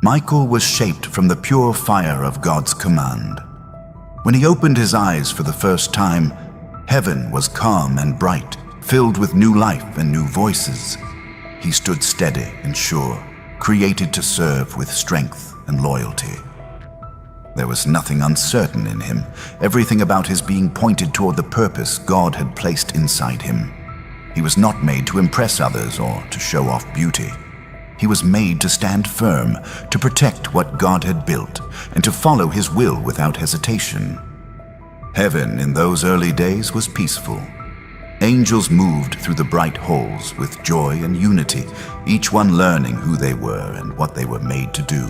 Michael was shaped from the pure fire of God's command. When he opened his eyes for the first time, heaven was calm and bright, filled with new life and new voices. He stood steady and sure, created to serve with strength and loyalty. There was nothing uncertain in him. Everything about his being pointed toward the purpose God had placed inside him. He was not made to impress others or to show off beauty. He was made to stand firm, to protect what God had built, and to follow His will without hesitation. Heaven in those early days was peaceful. Angels moved through the bright halls with joy and unity, each one learning who they were and what they were made to do.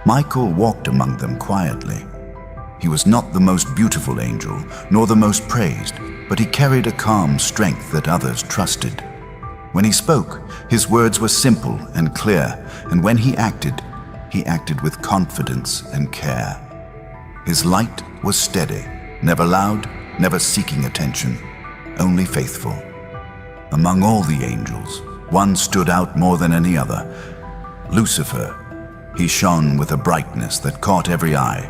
Michael walked among them quietly. He was not the most beautiful angel, nor the most praised, but he carried a calm strength that others trusted. When he spoke, his words were simple and clear, and when he acted with confidence and care. His light was steady, never loud, never seeking attention, only faithful. Among all the angels, one stood out more than any other: Lucifer. He shone with a brightness that caught every eye.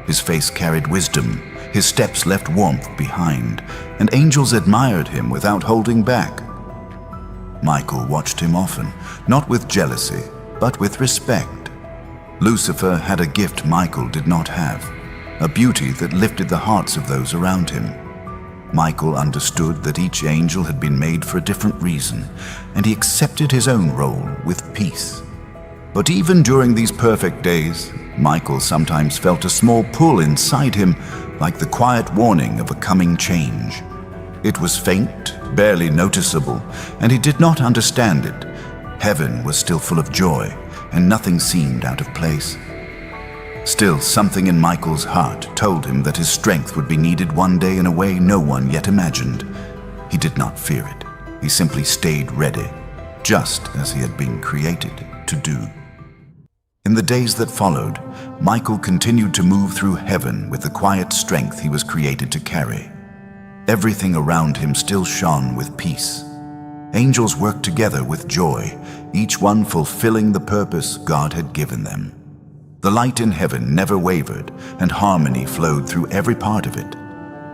His face carried wisdom, his steps left warmth behind, and angels admired him without holding back. Michael watched him often, not with jealousy, but with respect. Lucifer had a gift Michael did not have, a beauty that lifted the hearts of those around him. Michael understood that each angel had been made for a different reason, and he accepted his own role with peace. But even during these perfect days, Michael sometimes felt a small pull inside him, like the quiet warning of a coming change. It was faint, barely noticeable, and he did not understand it. Heaven was still full of joy, and nothing seemed out of place. Still, something in Michael's heart told him that his strength would be needed one day in a way no one yet imagined. He did not fear it. He simply stayed ready, just as he had been created to do. In the days that followed, Michael continued to move through heaven with the quiet strength he was created to carry. Everything around him still shone with peace. Angels worked together with joy, each one fulfilling the purpose God had given them. The light in heaven never wavered, and harmony flowed through every part of it.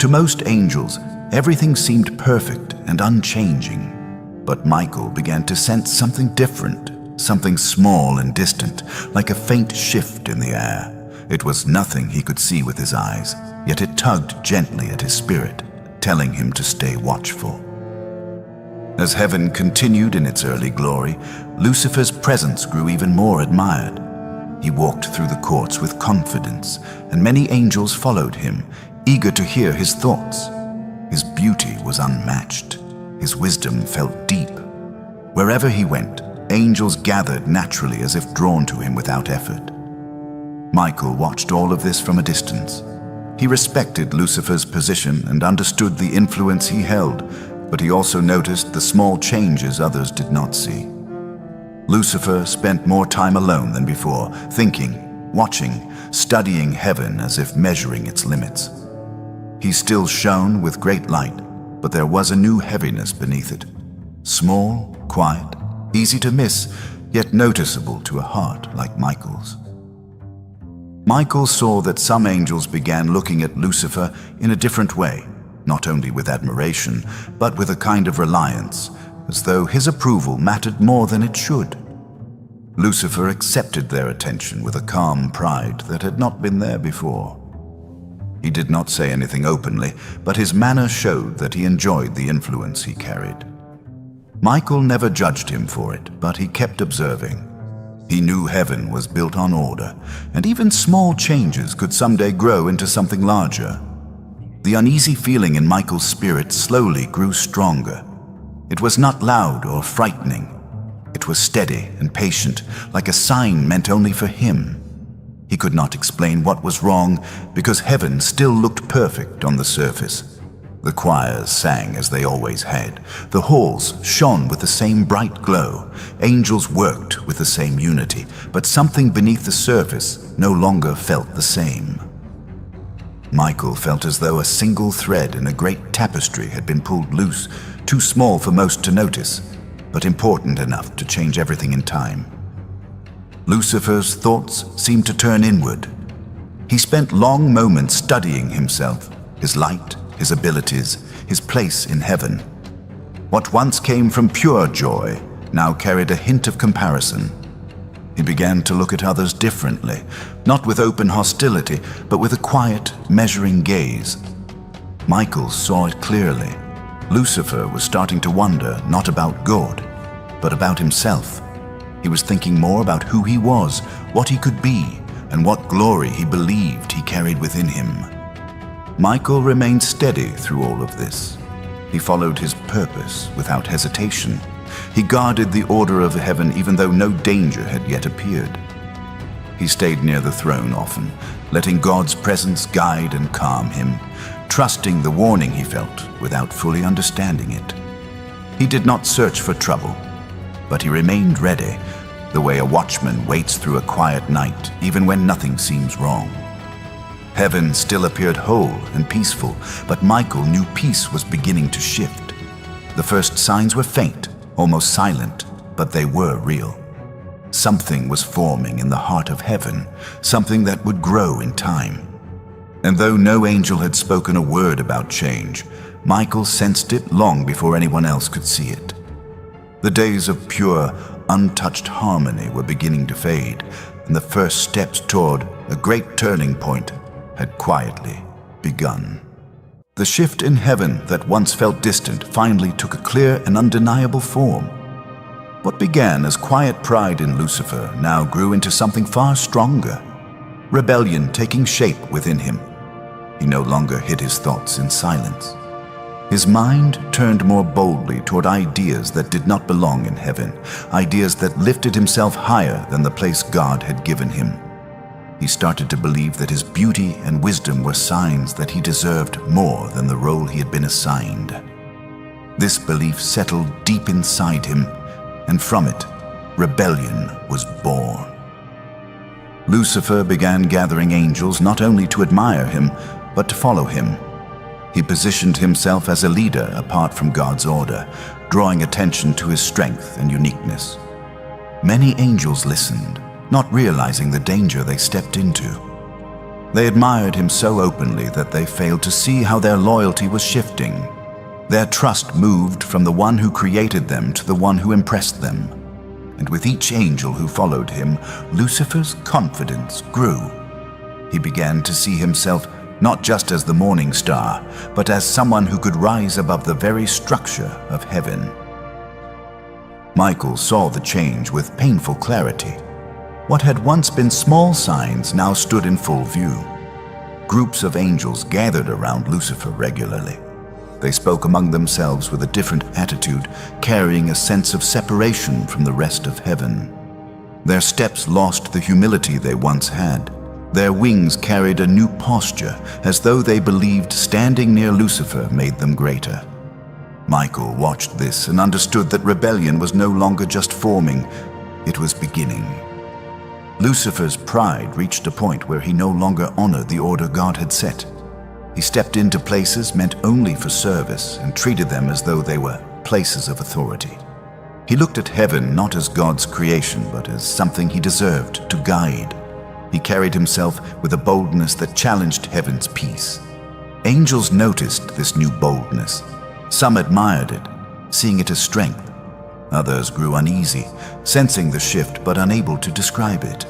To most angels, everything seemed perfect and unchanging. But Michael began to sense something different, something small and distant, like a faint shift in the air. It was nothing he could see with his eyes, yet it tugged gently at his spirit, telling him to stay watchful. As heaven continued in its early glory, Lucifer's presence grew even more admired. He walked through the courts with confidence, and many angels followed him, eager to hear his thoughts. His beauty was unmatched. His wisdom felt deep. Wherever he went, angels gathered naturally as if drawn to him without effort. Michael watched all of this from a distance. He respected Lucifer's position and understood the influence he held, but he also noticed the small changes others did not see. Lucifer spent more time alone than before, thinking, watching, studying heaven as if measuring its limits. He still shone with great light, but there was a new heaviness beneath it. Small, quiet, easy to miss, yet noticeable to a heart like Michael's. Michael saw that some angels began looking at Lucifer in a different way, not only with admiration, but with a kind of reliance, as though his approval mattered more than it should. Lucifer accepted their attention with a calm pride that had not been there before. He did not say anything openly, but his manner showed that he enjoyed the influence he carried. Michael never judged him for it, but he kept observing. He knew heaven was built on order, and even small changes could someday grow into something larger. The uneasy feeling in Michael's spirit slowly grew stronger. It was not loud or frightening. It was steady and patient, like a sign meant only for him. He could not explain what was wrong, because heaven still looked perfect on the surface. The choirs sang as they always had. The halls shone with the same bright glow. Angels worked with the same unity, but something beneath the surface no longer felt the same. Michael felt as though a single thread in a great tapestry had been pulled loose, too small for most to notice, but important enough to change everything in time. Lucifer's thoughts seemed to turn inward. He spent long moments studying himself, his light, his abilities, his place in heaven. What once came from pure joy now carried a hint of comparison. He began to look at others differently, not with open hostility, but with a quiet, measuring gaze. Michael saw it clearly. Lucifer was starting to wonder not about God, but about himself. He was thinking more about who he was, what he could be, and what glory he believed he carried within him. Michael remained steady through all of this. He followed his purpose without hesitation. He guarded the order of heaven even though no danger had yet appeared. He stayed near the throne often, letting God's presence guide and calm him, trusting the warning he felt without fully understanding it. He did not search for trouble, but he remained ready, the way a watchman waits through a quiet night, even when nothing seems wrong. Heaven still appeared whole and peaceful, but Michael knew peace was beginning to shift. The first signs were faint, almost silent, but they were real. Something was forming in the heart of heaven, something that would grow in time. And though no angel had spoken a word about change, Michael sensed it long before anyone else could see it. The days of pure, untouched harmony were beginning to fade, and the first steps toward a great turning point had quietly begun. The shift in heaven that once felt distant finally took a clear and undeniable form. What began as quiet pride in Lucifer now grew into something far stronger, rebellion taking shape within him. He no longer hid his thoughts in silence. His mind turned more boldly toward ideas that did not belong in heaven, ideas that lifted himself higher than the place God had given him. He started to believe that his beauty and wisdom were signs that he deserved more than the role he had been assigned. This belief settled deep inside him, and from it, rebellion was born. Lucifer began gathering angels not only to admire him, but to follow him. He positioned himself as a leader apart from God's order, drawing attention to his strength and uniqueness. Many angels listened, not realizing the danger they stepped into. They admired him so openly that they failed to see how their loyalty was shifting. Their trust moved from the one who created them to the one who impressed them. And with each angel who followed him, Lucifer's confidence grew. He began to see himself not just as the morning star, but as someone who could rise above the very structure of heaven. Michael saw the change with painful clarity. What had once been small signs now stood in full view. Groups of angels gathered around Lucifer regularly. They spoke among themselves with a different attitude, carrying a sense of separation from the rest of heaven. Their steps lost the humility they once had. Their wings carried a new posture, as though they believed standing near Lucifer made them greater. Michael watched this and understood that rebellion was no longer just forming, it was beginning. Lucifer's pride reached a point where he no longer honored the order God had set. He stepped into places meant only for service and treated them as though they were places of authority. He looked at heaven not as God's creation, but as something he deserved to guide. He carried himself with a boldness that challenged heaven's peace. Angels noticed this new boldness. Some admired it, seeing it as strength. Others grew uneasy, sensing the shift but unable to describe it.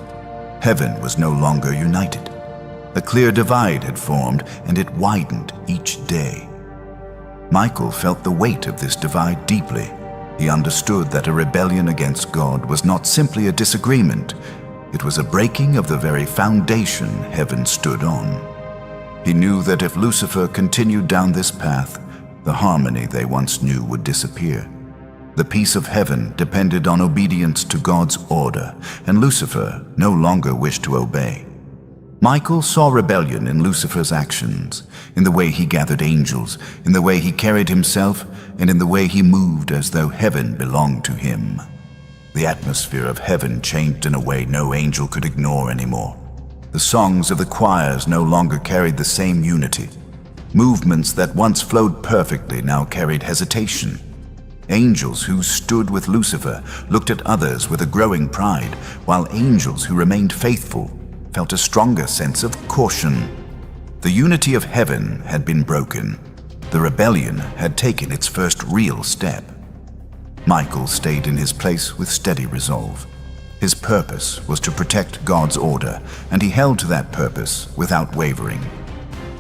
Heaven was no longer united. A clear divide had formed, and it widened each day. Michael felt the weight of this divide deeply. He understood that a rebellion against God was not simply a disagreement. It was a breaking of the very foundation heaven stood on. He knew that if Lucifer continued down this path, the harmony they once knew would disappear. The peace of heaven depended on obedience to God's order, and Lucifer no longer wished to obey. Michael saw rebellion in Lucifer's actions, in the way he gathered angels, in the way he carried himself, and in the way he moved as though heaven belonged to him. The atmosphere of heaven changed in a way no angel could ignore anymore. The songs of the choirs no longer carried the same unity. Movements that once flowed perfectly now carried hesitation. Angels who stood with Lucifer looked at others with a growing pride, while angels who remained faithful felt a stronger sense of caution. The unity of heaven had been broken. The rebellion had taken its first real step. Michael stayed in his place with steady resolve. His purpose was to protect God's order, and he held to that purpose without wavering.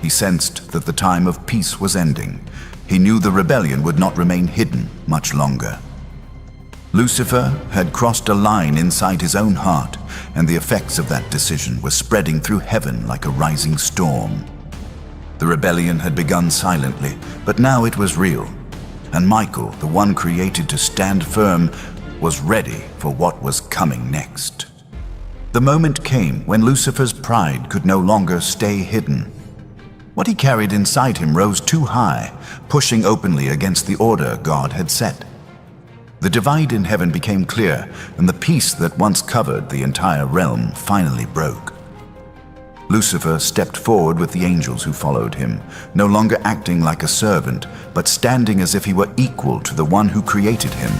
He sensed that the time of peace was ending. He knew the rebellion would not remain hidden much longer. Lucifer had crossed a line inside his own heart, and the effects of that decision were spreading through heaven like a rising storm. The rebellion had begun silently, but now it was real, and Michael, the one created to stand firm, was ready for what was coming next. The moment came when Lucifer's pride could no longer stay hidden. What he carried inside him rose too high, pushing openly against the order God had set. The divide in heaven became clear, and the peace that once covered the entire realm finally broke. Lucifer stepped forward with the angels who followed him, no longer acting like a servant, but standing as if he were equal to the one who created him.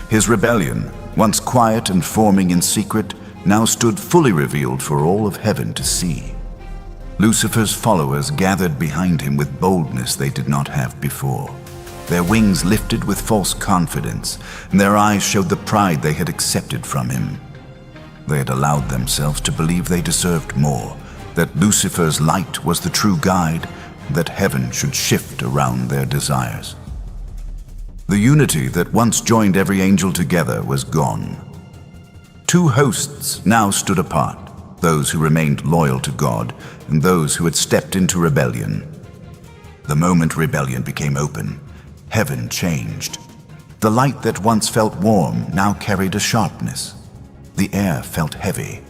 His rebellion, once quiet and forming in secret, now stood fully revealed for all of heaven to see. Lucifer's followers gathered behind him with boldness they did not have before. Their wings lifted with false confidence, and their eyes showed the pride they had accepted from him. They had allowed themselves to believe they deserved more, that Lucifer's light was the true guide, that heaven should shift around their desires. The unity that once joined every angel together was gone. Two hosts now stood apart, those who remained loyal to God and those who had stepped into rebellion. The moment rebellion became open, heaven changed. The light that once felt warm now carried a sharpness. The air felt heavy,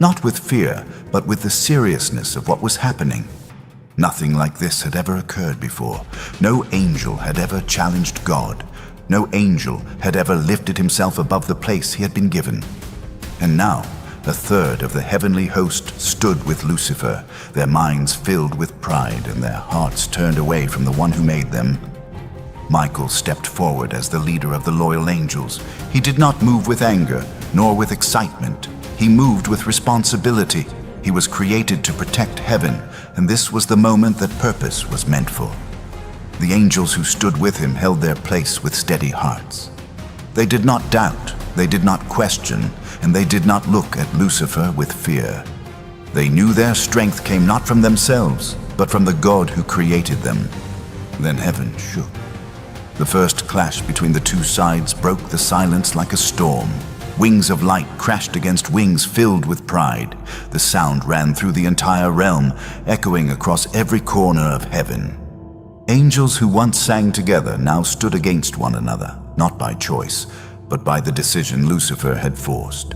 not with fear, but with the seriousness of what was happening. Nothing like this had ever occurred before. No angel had ever challenged God. No angel had ever lifted himself above the place he had been given. And now, a third of the heavenly host stood with Lucifer, their minds filled with pride and their hearts turned away from the one who made them. Michael stepped forward as the leader of the loyal angels. He did not move with anger, nor with excitement. He moved with responsibility. He was created to protect heaven, and this was the moment that purpose was meant for. The angels who stood with him held their place with steady hearts. They did not doubt, they did not question, and they did not look at Lucifer with fear. They knew their strength came not from themselves, but from the God who created them. Then heaven shook. The first clash between the two sides broke the silence like a storm. Wings of light crashed against wings filled with pride. The sound ran through the entire realm, echoing across every corner of heaven. Angels who once sang together now stood against one another, not by choice, but by the decision Lucifer had forced.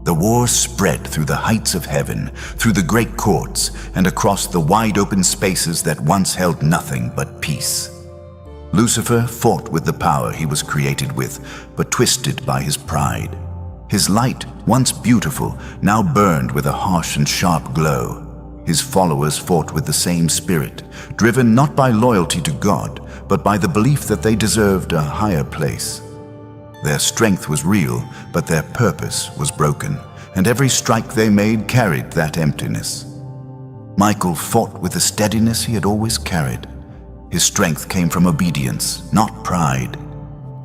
The war spread through the heights of heaven, through the great courts, and across the wide-open spaces that once held nothing but peace. Lucifer fought with the power he was created with, but twisted by his pride. His light, once beautiful, now burned with a harsh and sharp glow. His followers fought with the same spirit, driven not by loyalty to God, but by the belief that they deserved a higher place. Their strength was real, but their purpose was broken, and every strike they made carried that emptiness. Michael fought with the steadiness he had always carried. His strength came from obedience, not pride.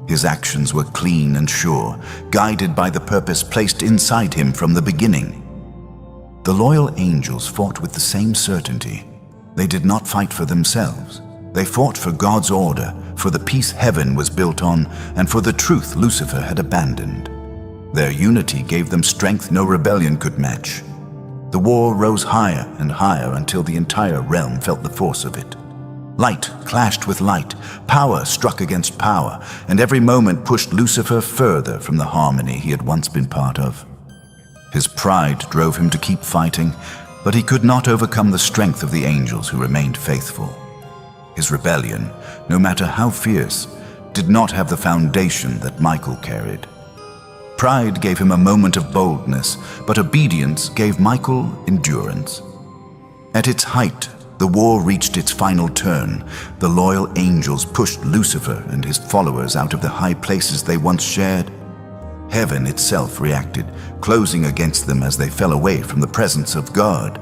His actions were clean and sure, guided by the purpose placed inside him from the beginning. The loyal angels fought with the same certainty. They did not fight for themselves. They fought for God's order, for the peace heaven was built on, and for the truth Lucifer had abandoned. Their unity gave them strength no rebellion could match. The war rose higher and higher until the entire realm felt the force of it. Light clashed with light, power struck against power, and every moment pushed Lucifer further from the harmony he had once been part of. His pride drove him to keep fighting, but he could not overcome the strength of the angels who remained faithful. His rebellion, no matter how fierce, did not have the foundation that Michael carried. Pride gave him a moment of boldness, but obedience gave Michael endurance. At its height, the war reached its final turn. The loyal angels pushed Lucifer and his followers out of the high places they once shared. Heaven itself reacted, closing against them as they fell away from the presence of God.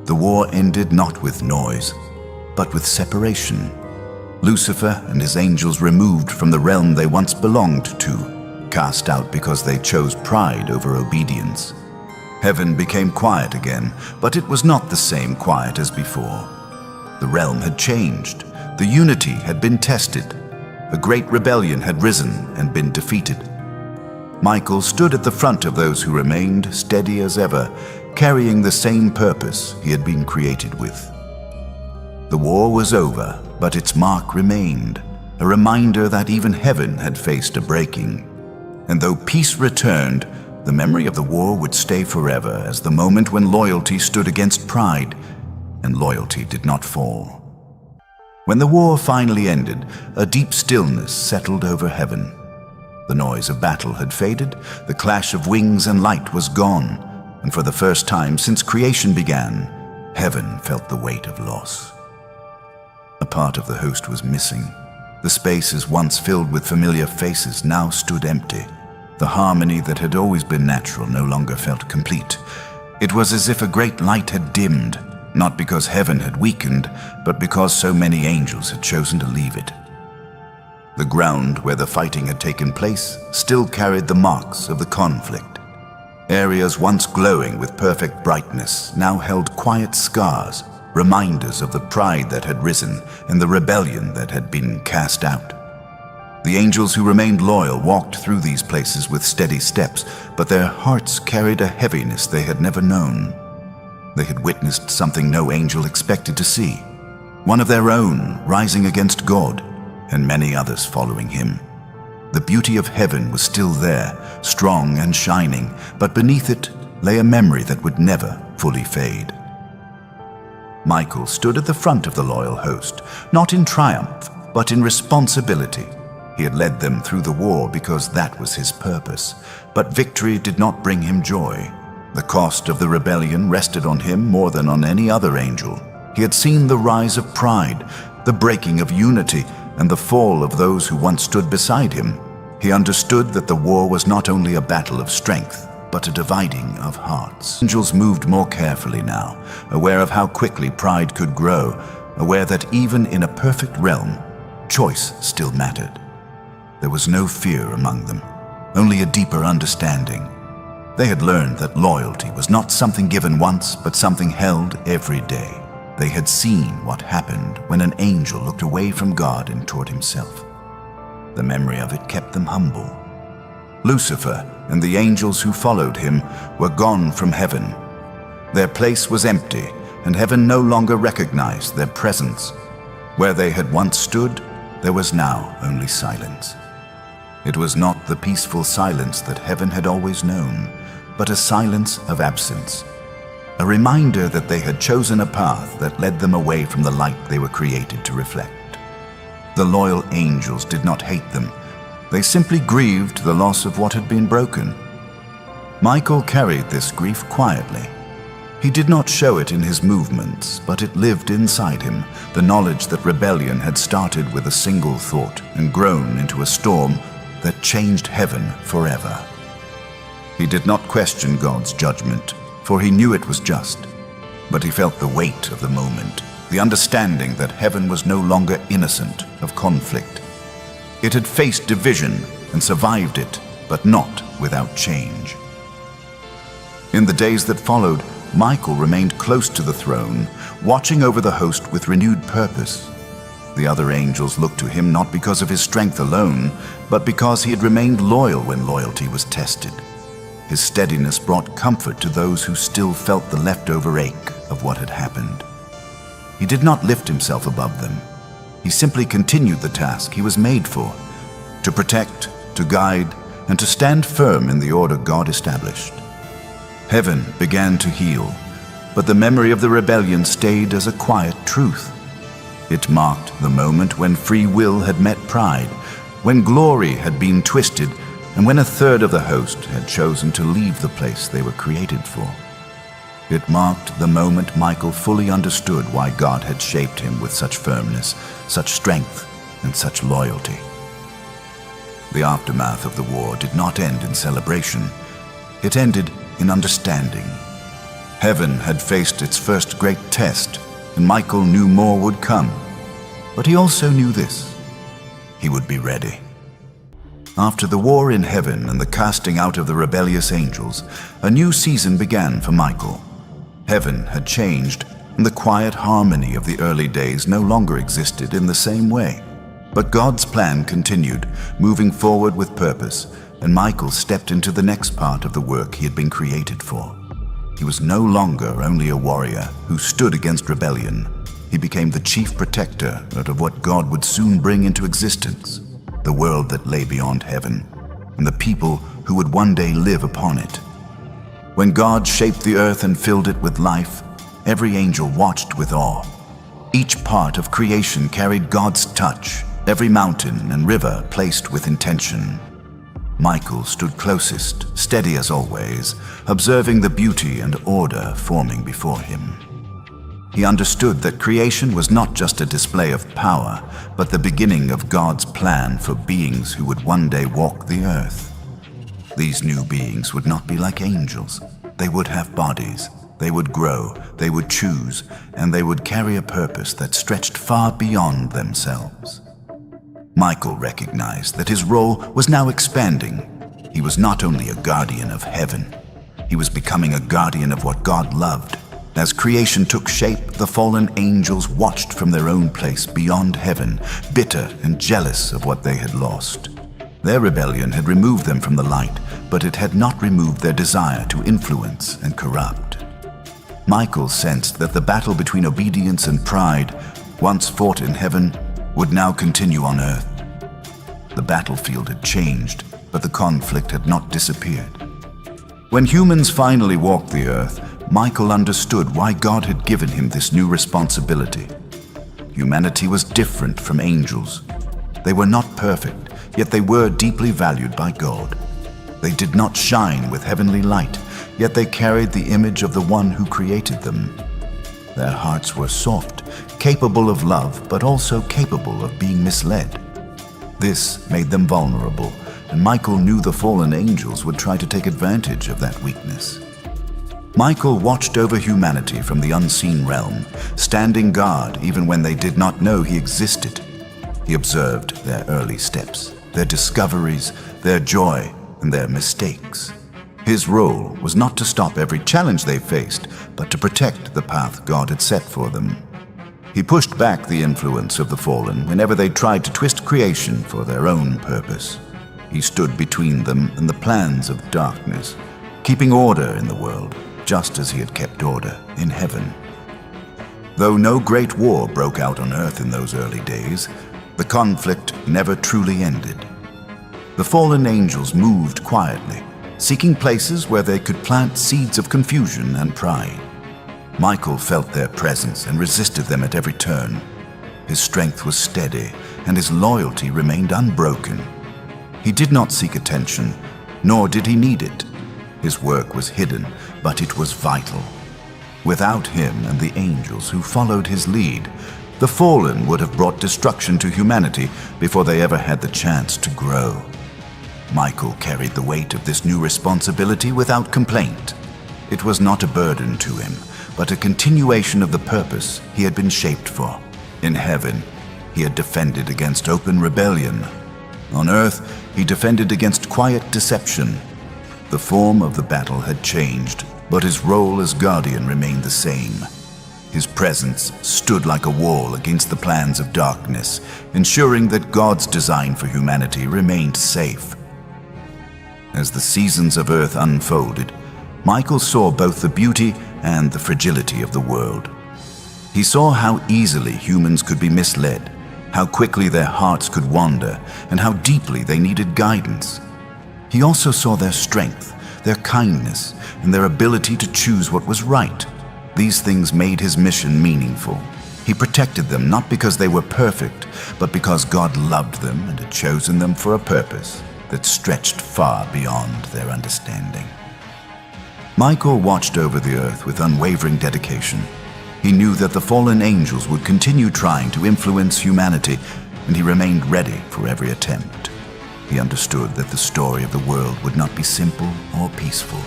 The war ended not with noise, but with separation. Lucifer and his angels removed from the realm they once belonged to, cast out because they chose pride over obedience. Heaven became quiet again, but it was not the same quiet as before. The realm had changed. The unity had been tested. A great rebellion had risen and been defeated. Michael stood at the front of those who remained, steady as ever, carrying the same purpose he had been created with. The war was over, but its mark remained, a reminder that even heaven had faced a breaking. And though peace returned, the memory of the war would stay forever as the moment when loyalty stood against pride, and loyalty did not fall. When the war finally ended, a deep stillness settled over heaven. The noise of battle had faded, the clash of wings and light was gone, and for the first time since creation began, heaven felt the weight of loss. A part of the host was missing. The spaces once filled with familiar faces now stood empty. The harmony that had always been natural no longer felt complete. It was as if a great light had dimmed, not because heaven had weakened, but because so many angels had chosen to leave it. The ground where the fighting had taken place still carried the marks of the conflict. Areas once glowing with perfect brightness now held quiet scars, reminders of the pride that had risen and the rebellion that had been cast out. The angels who remained loyal walked through these places with steady steps, but their hearts carried a heaviness they had never known. They had witnessed something no angel expected to see, one of their own rising against God, and many others following him. The beauty of heaven was still there, strong and shining, but beneath it lay a memory that would never fully fade. Michael stood at the front of the loyal host, not in triumph, but in responsibility. He had led them through the war because that was his purpose, but victory did not bring him joy. The cost of the rebellion rested on him more than on any other angel. He had seen the rise of pride, the breaking of unity, and the fall of those who once stood beside him. He understood that the war was not only a battle of strength, but a dividing of hearts. Angels moved more carefully now, aware of how quickly pride could grow, aware that even in a perfect realm, choice still mattered. There was no fear among them, only a deeper understanding. They had learned that loyalty was not something given once, but something held every day. They had seen what happened when an angel looked away from God and toward himself. The memory of it kept them humble. Lucifer and the angels who followed him were gone from heaven. Their place was empty, and heaven no longer recognized their presence. Where they had once stood, there was now only silence. It was not the peaceful silence that heaven had always known, but a silence of absence, a reminder that they had chosen a path that led them away from the light they were created to reflect. The loyal angels did not hate them. They simply grieved the loss of what had been broken. Michael carried this grief quietly. He did not show it in his movements, but it lived inside him, the knowledge that rebellion had started with a single thought and grown into a storm that changed heaven forever. He did not question God's judgment, for he knew it was just, but he felt the weight of the moment, the understanding that heaven was no longer innocent of conflict. It had faced division and survived it, but not without change. In the days that followed, Michael remained close to the throne, watching over the host with renewed purpose. The other angels looked to him not because of his strength alone, but because he had remained loyal when loyalty was tested. His steadiness brought comfort to those who still felt the leftover ache of what had happened. He did not lift himself above them. He simply continued the task he was made for, to protect, to guide, and to stand firm in the order God established. Heaven began to heal, but the memory of the rebellion stayed as a quiet truth. It marked the moment when free will had met pride, when glory had been twisted, and when a third of the host had chosen to leave the place they were created for. It marked the moment Michael fully understood why God had shaped him with such firmness, such strength, and such loyalty. The aftermath of the war did not end in celebration. It ended in understanding. Heaven had faced its first great test, and Michael knew more would come. But he also knew this: he would be ready. After the war in heaven and the casting out of the rebellious angels, a new season began for Michael. Heaven had changed, and the quiet harmony of the early days no longer existed in the same way. But God's plan continued, moving forward with purpose, and Michael stepped into the next part of the work he had been created for. He was no longer only a warrior who stood against rebellion. He became the chief protector of what God would soon bring into existence, the world that lay beyond heaven, and the people who would one day live upon it. When God shaped the earth and filled it with life, every angel watched with awe. Each part of creation carried God's touch, every mountain and river placed with intention. Michael stood closest, steady as always, observing the beauty and order forming before him. He understood that creation was not just a display of power, but the beginning of God's plan for beings who would one day walk the earth. These new beings would not be like angels. They would have bodies. They would grow, they would choose, and they would carry a purpose that stretched far beyond themselves. Michael recognized that his role was now expanding. He was not only a guardian of heaven, he was becoming a guardian of what God loved. As creation took shape, the fallen angels watched from their own place beyond heaven, bitter and jealous of what they had lost. Their rebellion had removed them from the light, but it had not removed their desire to influence and corrupt. Michael sensed that the battle between obedience and pride, once fought in heaven, would now continue on earth. The battlefield had changed, but the conflict had not disappeared. When humans finally walked the earth, Michael understood why God had given him this new responsibility. Humanity was different from angels. They were not perfect, yet they were deeply valued by God. They did not shine with heavenly light, yet they carried the image of the one who created them. Their hearts were soft, capable of love, but also capable of being misled. This made them vulnerable, and Michael knew the fallen angels would try to take advantage of that weakness. Michael watched over humanity from the unseen realm, standing guard even when they did not know he existed. He observed their early steps, their discoveries, their joy, and their mistakes. His role was not to stop every challenge they faced, but to protect the path God had set for them. He pushed back the influence of the fallen whenever they tried to twist creation for their own purpose. He stood between them and the plans of darkness, keeping order in the world, just as he had kept order in heaven. Though no great war broke out on earth in those early days, the conflict never truly ended. The fallen angels moved quietly, seeking places where they could plant seeds of confusion and pride. Michael felt their presence and resisted them at every turn. His strength was steady, and his loyalty remained unbroken. He did not seek attention, nor did he need it. His work was hidden, but it was vital. Without him and the angels who followed his lead, the fallen would have brought destruction to humanity before they ever had the chance to grow. Michael carried the weight of this new responsibility without complaint. It was not a burden to him, but a continuation of the purpose he had been shaped for. In heaven, he had defended against open rebellion. On earth, he defended against quiet deception. The form of the battle had changed, but his role as guardian remained the same. His presence stood like a wall against the plans of darkness, ensuring that God's design for humanity remained safe. As the seasons of earth unfolded, Michael saw both the beauty and the fragility of the world. He saw how easily humans could be misled, how quickly their hearts could wander, and how deeply they needed guidance. He also saw their strength, their kindness, and their ability to choose what was right. These things made his mission meaningful. He protected them not because they were perfect, but because God loved them and had chosen them for a purpose that stretched far beyond their understanding. Michael watched over the earth with unwavering dedication. He knew that the fallen angels would continue trying to influence humanity, and he remained ready for every attempt. He understood that the story of the world would not be simple or peaceful.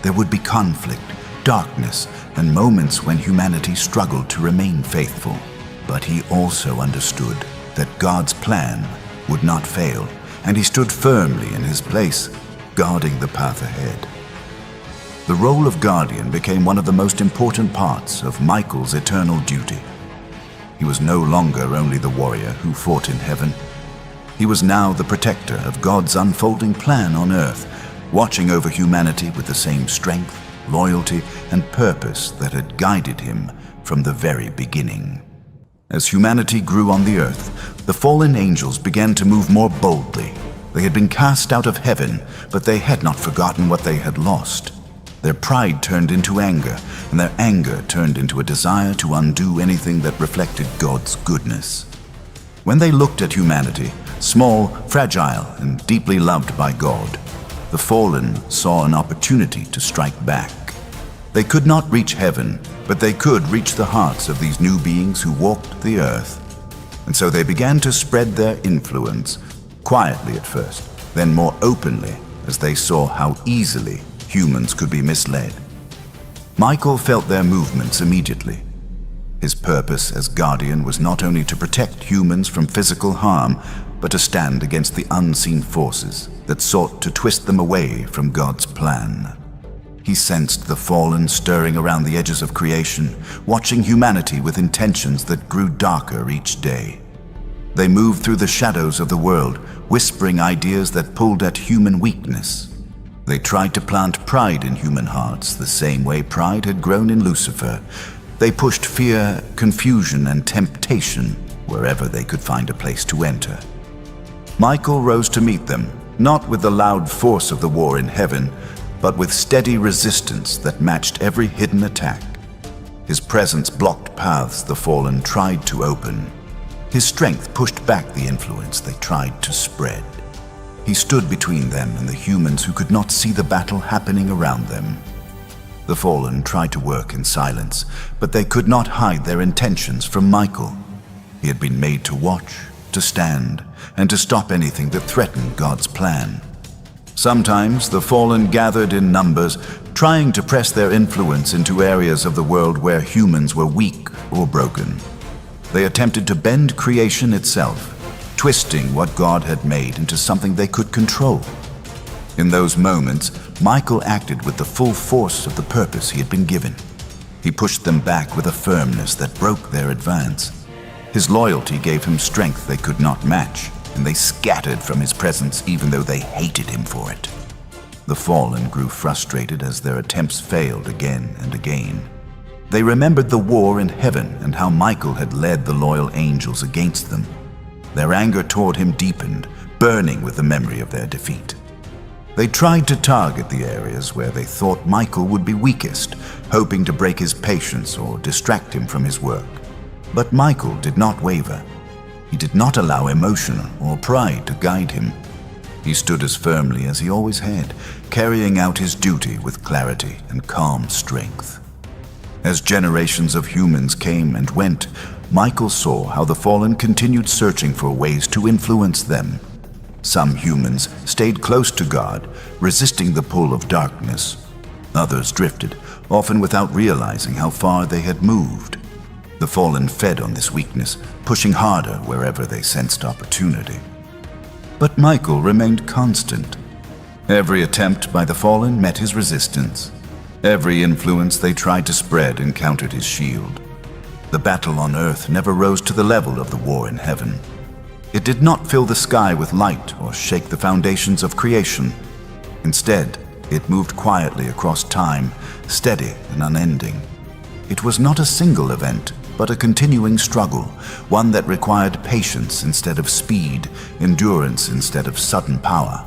There would be conflict, darkness, and moments when humanity struggled to remain faithful. But he also understood that God's plan would not fail, and he stood firmly in his place, guarding the path ahead. The role of guardian became one of the most important parts of Michael's eternal duty. He was no longer only the warrior who fought in heaven. He was now the protector of God's unfolding plan on earth, watching over humanity with the same strength, loyalty, and purpose that had guided him from the very beginning. As humanity grew on the earth, the fallen angels began to move more boldly. They had been cast out of heaven, but they had not forgotten what they had lost. Their pride turned into anger, and their anger turned into a desire to undo anything that reflected God's goodness. When they looked at humanity, small, fragile, and deeply loved by God, the fallen saw an opportunity to strike back. They could not reach heaven, but they could reach the hearts of these new beings who walked the earth. And so they began to spread their influence, quietly at first, then more openly as they saw how easily humans could be misled. Michael felt their movements immediately. His purpose as guardian was not only to protect humans from physical harm, but to stand against the unseen forces that sought to twist them away from God's plan. He sensed the fallen stirring around the edges of creation, watching humanity with intentions that grew darker each day. They moved through the shadows of the world, whispering ideas that pulled at human weakness. They tried to plant pride in human hearts the same way pride had grown in Lucifer. They pushed fear, confusion, and temptation wherever they could find a place to enter. Michael rose to meet them, not with the loud force of the war in heaven, but with steady resistance that matched every hidden attack. His presence blocked paths the fallen tried to open. His strength pushed back the influence they tried to spread. He stood between them and the humans who could not see the battle happening around them. The fallen tried to work in silence, but they could not hide their intentions from Michael. He had been made to watch, to stand, and to stop anything that threatened God's plan. Sometimes the fallen gathered in numbers, trying to press their influence into areas of the world where humans were weak or broken. They attempted to bend creation itself, twisting what God had made into something they could control. In those moments, Michael acted with the full force of the purpose he had been given. He pushed them back with a firmness that broke their advance. His loyalty gave him strength they could not match, and they scattered from his presence even though they hated him for it. The fallen grew frustrated as their attempts failed again and again. They remembered the war in heaven and how Michael had led the loyal angels against them. Their anger toward him deepened, burning with the memory of their defeat. They tried to target the areas where they thought Michael would be weakest, hoping to break his patience or distract him from his work. But Michael did not waver. He did not allow emotion or pride to guide him. He stood as firmly as he always had, carrying out his duty with clarity and calm strength. As generations of humans came and went, Michael saw how the fallen continued searching for ways to influence them. Some humans stayed close to God, resisting the pull of darkness. Others drifted, often without realizing how far they had moved. The fallen fed on this weakness, pushing harder wherever they sensed opportunity. But Michael remained constant. Every attempt by the fallen met his resistance. Every influence they tried to spread encountered his shield. The battle on earth never rose to the level of the war in heaven. It did not fill the sky with light or shake the foundations of creation. Instead, it moved quietly across time, steady and unending. It was not a single event, but a continuing struggle, one that required patience instead of speed, endurance instead of sudden power.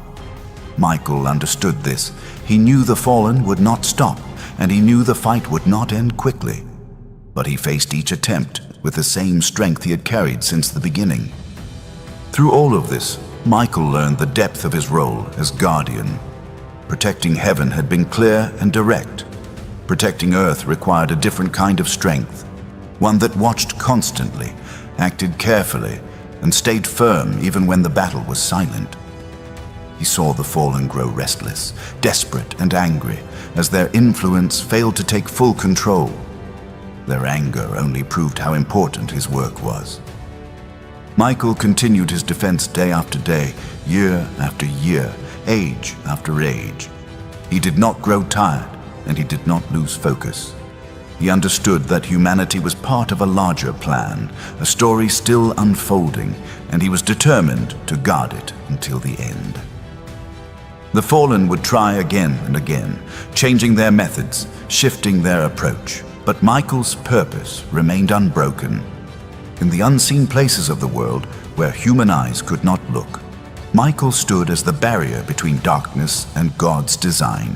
Michael understood this. He knew the fallen would not stop, and he knew the fight would not end quickly. But he faced each attempt with the same strength he had carried since the beginning. Through all of this, Michael learned the depth of his role as guardian. protecting heaven had been clear and direct. Protecting earth required a different kind of strength, one that watched constantly, acted carefully, and stayed firm even when the battle was silent. He saw the fallen grow restless, desperate and angry, as their influence failed to take full control. Their anger only proved how important his work was. Michael continued his defense day after day, year after year, age after age. He did not grow tired, and he did not lose focus. He understood that humanity was part of a larger plan, a story still unfolding, and he was determined to guard it until the end. The fallen would try again and again, changing their methods, shifting their approach, but Michael's purpose remained unbroken. In the unseen places of the world, where human eyes could not look, Michael stood as the barrier between darkness and God's design.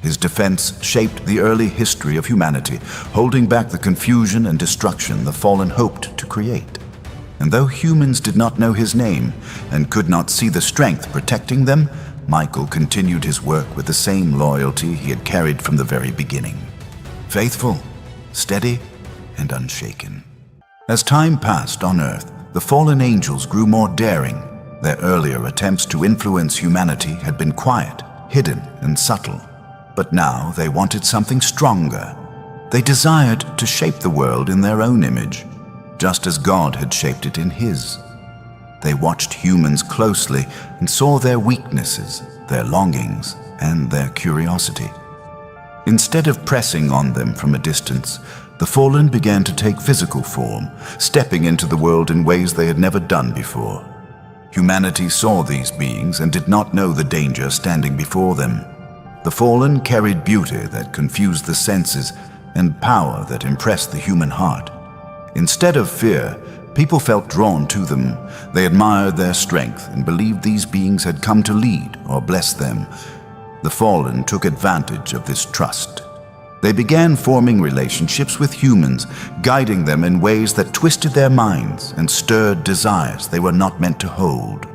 His defense shaped the early history of humanity, holding back the confusion and destruction the fallen hoped to create. And though humans did not know his name and could not see the strength protecting them, Michael continued his work with the same loyalty he had carried from the very beginning. Faithful, steady, and unshaken. As time passed on Earth, the fallen angels grew more daring. Their earlier attempts to influence humanity had been quiet, hidden, and subtle. But now they wanted something stronger. They desired to shape the world in their own image, just as God had shaped it in His. They watched humans closely and saw their weaknesses, their longings, and their curiosity. Instead of pressing on them from a distance, the fallen began to take physical form, stepping into the world in ways they had never done before. Humanity saw these beings and did not know the danger standing before them. The fallen carried beauty that confused the senses and power that impressed the human heart. Instead of fear, people felt drawn to them. They admired their strength and believed these beings had come to lead or bless them. The fallen took advantage of this trust. They began forming relationships with humans, guiding them in ways that twisted their minds and stirred desires they were not meant to hold.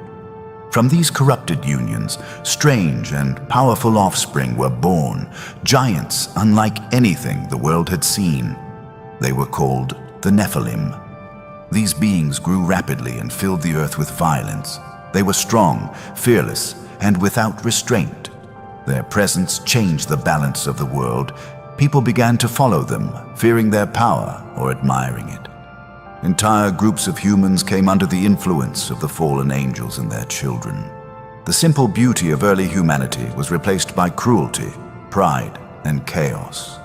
From these corrupted unions, strange and powerful offspring were born, giants unlike anything the world had seen. They were called the Nephilim. These beings grew rapidly and filled the earth with violence. They were strong, fearless, and without restraint. Their presence changed the balance of the world. People began to follow them, fearing their power or admiring it. Entire groups of humans came under the influence of the fallen angels and their children. The simple beauty of early humanity was replaced by cruelty, pride, and chaos.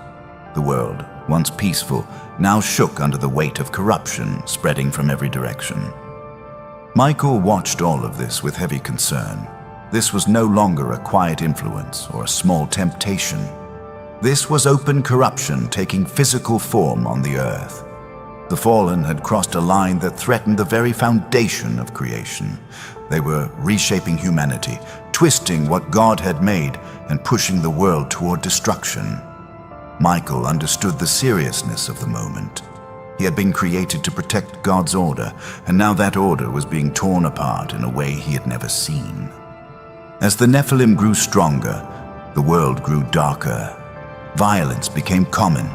The world, once peaceful, now shook under the weight of corruption spreading from every direction. Michael watched all of this with heavy concern. This was no longer a quiet influence or a small temptation. This was open corruption taking physical form on the earth. The fallen had crossed a line that threatened the very foundation of creation. They were reshaping humanity, twisting what God had made and pushing the world toward destruction. Michael understood the seriousness of the moment. He had been created to protect God's order, and now that order was being torn apart in a way he had never seen. As the Nephilim grew stronger, the world grew darker. Violence became common.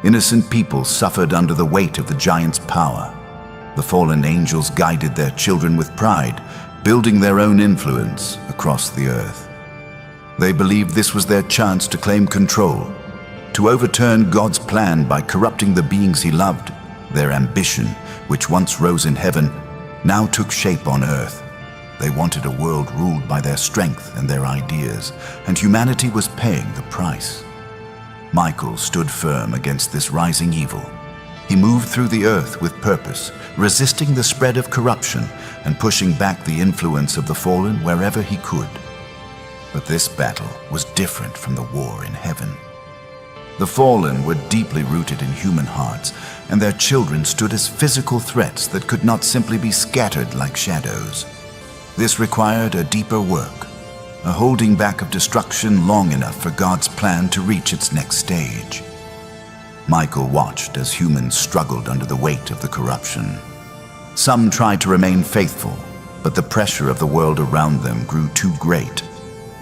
Innocent people suffered under the weight of the giant's power. The fallen angels guided their children with pride, building their own influence across the earth. They believed this was their chance to claim control, to overturn God's plan by corrupting the beings He loved. Their ambition, which once rose in heaven, now took shape on earth. They wanted a world ruled by their strength and their ideas, and humanity was paying the price. Michael stood firm against this rising evil. He moved through the earth with purpose, resisting the spread of corruption and pushing back the influence of the fallen wherever he could. But this battle was different from the war in heaven. The fallen were deeply rooted in human hearts, and their children stood as physical threats that could not simply be scattered like shadows. This required a deeper work, a holding back of destruction long enough for God's plan to reach its next stage. Michael watched as humans struggled under the weight of the corruption. Some tried to remain faithful, but the pressure of the world around them grew too great.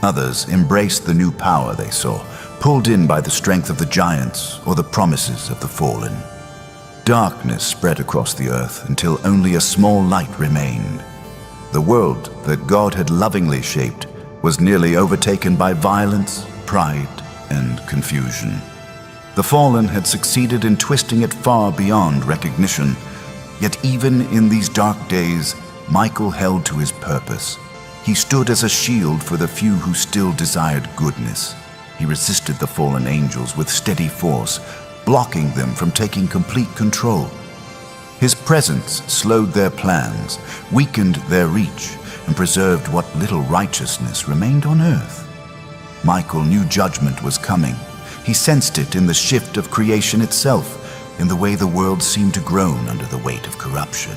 Others embraced the new power they saw, pulled in by the strength of the giants or the promises of the fallen. Darkness spread across the earth until only a small light remained. The world that God had lovingly shaped was nearly overtaken by violence, pride, and confusion. The fallen had succeeded in twisting it far beyond recognition. Yet even in these dark days, Michael held to his purpose. He stood as a shield for the few who still desired goodness. He resisted the fallen angels with steady force, blocking them from taking complete control. His presence slowed their plans, weakened their reach, and preserved what little righteousness remained on earth. Michael knew judgment was coming. He sensed it in the shift of creation itself, in the way the world seemed to groan under the weight of corruption.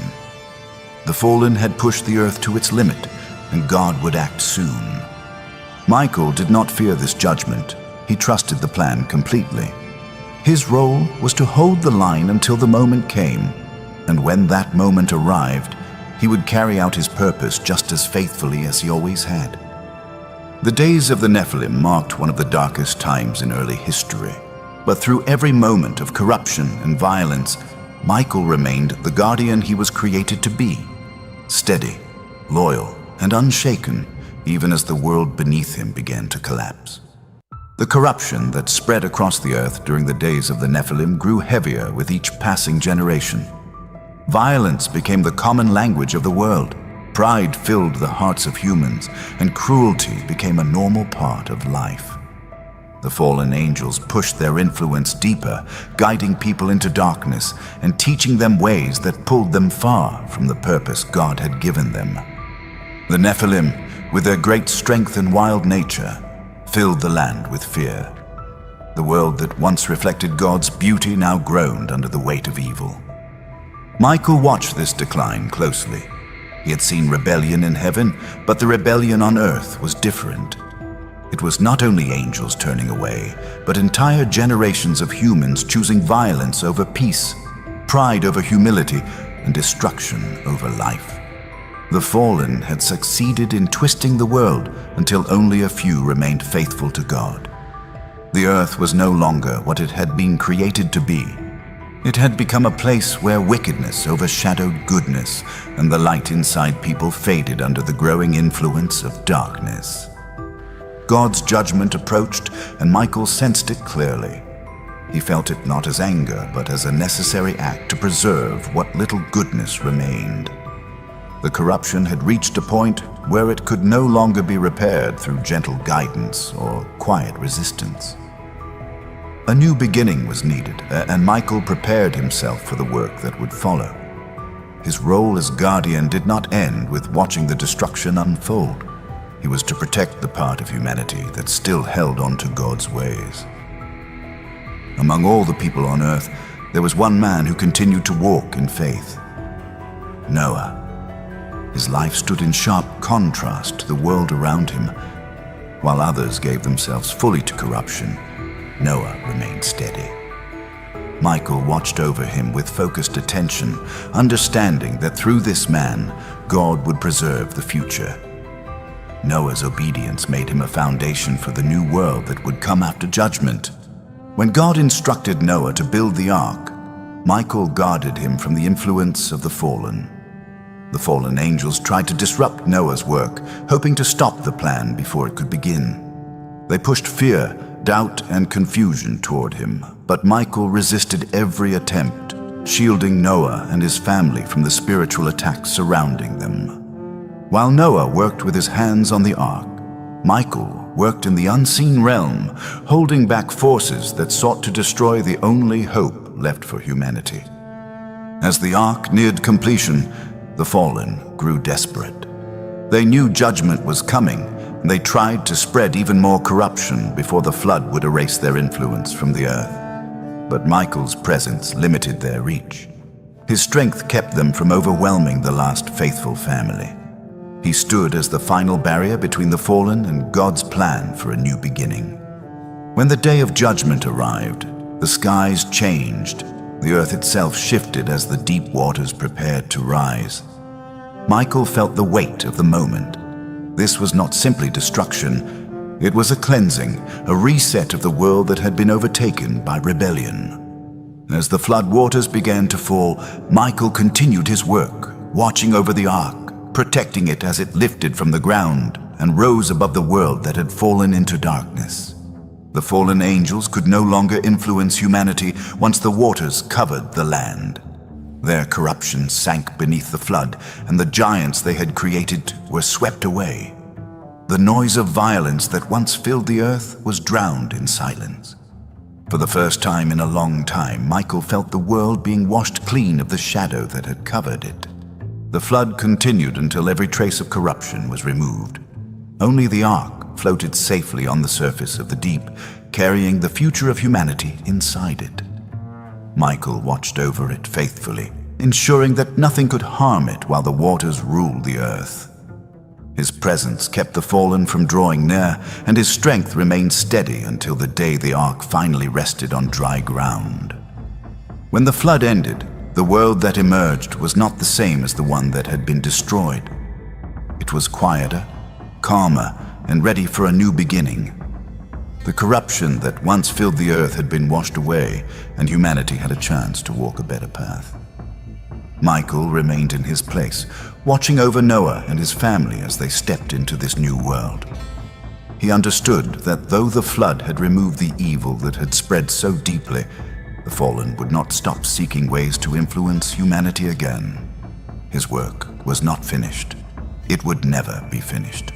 The fallen had pushed the earth to its limit, and God would act soon. Michael did not fear this judgment. He trusted the plan completely. His role was to hold the line until the moment came, and when that moment arrived, he would carry out his purpose just as faithfully as he always had. The days of the Nephilim marked one of the darkest times in early history. But through every moment of corruption and violence, Michael remained the guardian he was created to be, steady, loyal, and unshaken, even as the world beneath him began to collapse. The corruption that spread across the earth during the days of the Nephilim grew heavier with each passing generation. Violence became the common language of the world. Pride filled the hearts of humans, and cruelty became a normal part of life. The fallen angels pushed their influence deeper, guiding people into darkness and teaching them ways that pulled them far from the purpose God had given them. The Nephilim, with their great strength and wild nature, filled the land with fear. The world that once reflected God's beauty now groaned under the weight of evil. Michael watched this decline closely. He had seen rebellion in heaven, but the rebellion on earth was different. It was not only angels turning away, but entire generations of humans choosing violence over peace, pride over humility, and destruction over life. The fallen had succeeded in twisting the world until only a few remained faithful to God. The earth was no longer what it had been created to be. It had become a place where wickedness overshadowed goodness, and the light inside people faded under the growing influence of darkness. God's judgment approached, and Michael sensed it clearly. He felt it not as anger, but as a necessary act to preserve what little goodness remained. The corruption had reached a point where it could no longer be repaired through gentle guidance or quiet resistance. A new beginning was needed, and Michael prepared himself for the work that would follow. His role as guardian did not end with watching the destruction unfold. He was to protect the part of humanity that still held on to God's ways. Among all the people on earth, there was one man who continued to walk in faith: Noah. His life stood in sharp contrast to the world around him. While others gave themselves fully to corruption, Noah remained steady. Michael watched over him with focused attention, understanding that through this man, God would preserve the future. Noah's obedience made him a foundation for the new world that would come after judgment. When God instructed Noah to build the ark, Michael guarded him from the influence of the fallen. The fallen angels tried to disrupt Noah's work, hoping to stop the plan before it could begin. They pushed fear, doubt, and confusion toward him, but Michael resisted every attempt, shielding Noah and his family from the spiritual attacks surrounding them. While Noah worked with his hands on the ark, Michael worked in the unseen realm, holding back forces that sought to destroy the only hope left for humanity. As the ark neared completion, the fallen grew desperate. They knew judgment was coming, and they tried to spread even more corruption before the flood would erase their influence from the earth. But Michael's presence limited their reach. His strength kept them from overwhelming the last faithful family. He stood as the final barrier between the fallen and God's plan for a new beginning. When the day of judgment arrived, the skies changed. The earth itself shifted as the deep waters prepared to rise. Michael felt the weight of the moment. This was not simply destruction, It was a cleansing, a reset of the world that had been overtaken by rebellion. As the flood waters began to fall, Michael continued his work, watching over the ark, protecting it as it lifted from the ground and rose above the world that had fallen into darkness. The fallen angels could no longer influence humanity once the waters covered the land. Their corruption sank beneath the flood, and the giants they had created were swept away. The noise of violence that once filled the earth was drowned in silence. For the first time in a long time, Michael felt the world being washed clean of the shadow that had covered it. The flood continued until every trace of corruption was removed. Only the ark floated safely on the surface of the deep, carrying the future of humanity inside it. Michael watched over it faithfully, ensuring that nothing could harm it while the waters ruled the earth. His presence kept the fallen from drawing near, and his strength remained steady until the day the ark finally rested on dry ground. When the flood ended, the world that emerged was not the same as the one that had been destroyed. It was quieter, calmer, and ready for a new beginning. The corruption that once filled the earth had been washed away, and humanity had a chance to walk a better path. Michael remained in his place, watching over Noah and his family as they stepped into this new world. He understood that though the flood had removed the evil that had spread so deeply, the fallen would not stop seeking ways to influence humanity again. His work was not finished. It would never be finished.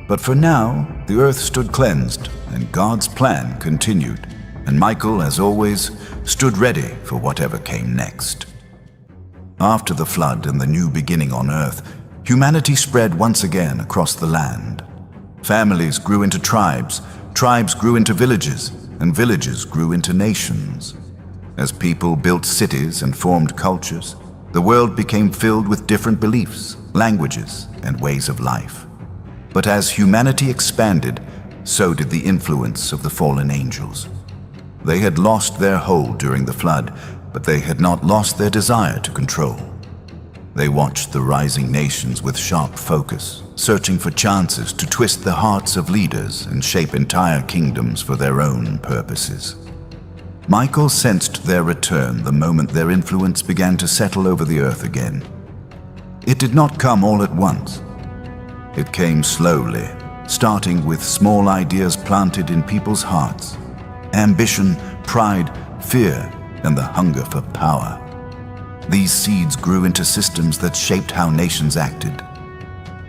But for now, the earth stood cleansed, and God's plan continued, and Michael, as always, stood ready for whatever came next. After the flood and the new beginning on earth, humanity spread once again across the land. Families grew into tribes, tribes grew into villages, and villages grew into nations. As people built cities and formed cultures, the world became filled with different beliefs, languages, and ways of life. But as humanity expanded, so did the influence of the fallen angels. They had lost their hold during the flood, but they had not lost their desire to control. They watched the rising nations with sharp focus, searching for chances to twist the hearts of leaders and shape entire kingdoms for their own purposes. Michael sensed their return the moment their influence began to settle over the earth again. It did not come all at once. It came slowly, starting with small ideas planted in people's hearts: ambition, pride, fear, and the hunger for power. These seeds grew into systems that shaped how nations acted.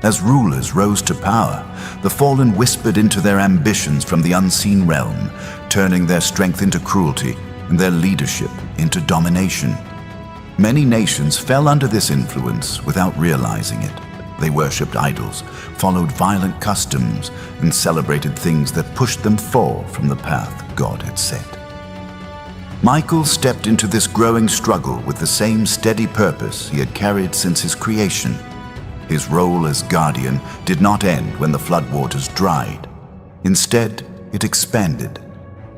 As rulers rose to power, the fallen whispered into their ambitions from the unseen realm, turning their strength into cruelty and their leadership into domination. Many nations fell under this influence without realizing it. They worshipped idols, followed violent customs, and celebrated things that pushed them far from the path God had set. Michael stepped into this growing struggle with the same steady purpose he had carried since his creation. His role as guardian did not end when the floodwaters dried. Instead, it expanded.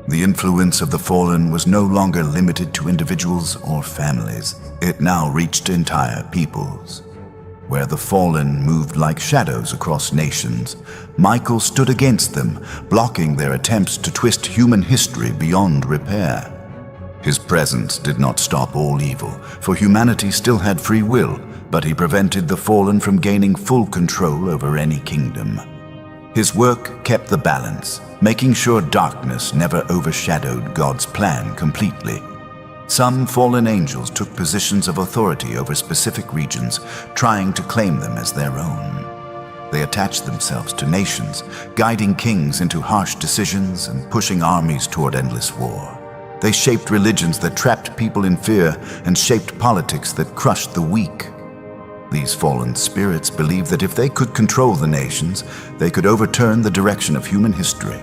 The influence of the fallen was no longer limited to individuals or families. It now reached entire peoples. Where the fallen moved like shadows across nations, Michael stood against them, blocking their attempts to twist human history beyond repair. His presence did not stop all evil, for humanity still had free will, but he prevented the fallen from gaining full control over any kingdom. His work kept the balance, making sure darkness never overshadowed God's plan completely. Some fallen angels took positions of authority over specific regions, trying to claim them as their own. They attached themselves to nations, guiding kings into harsh decisions and pushing armies toward endless war. They shaped religions that trapped people in fear and shaped politics that crushed the weak. These fallen spirits believed that if they could control the nations, they could overturn the direction of human history.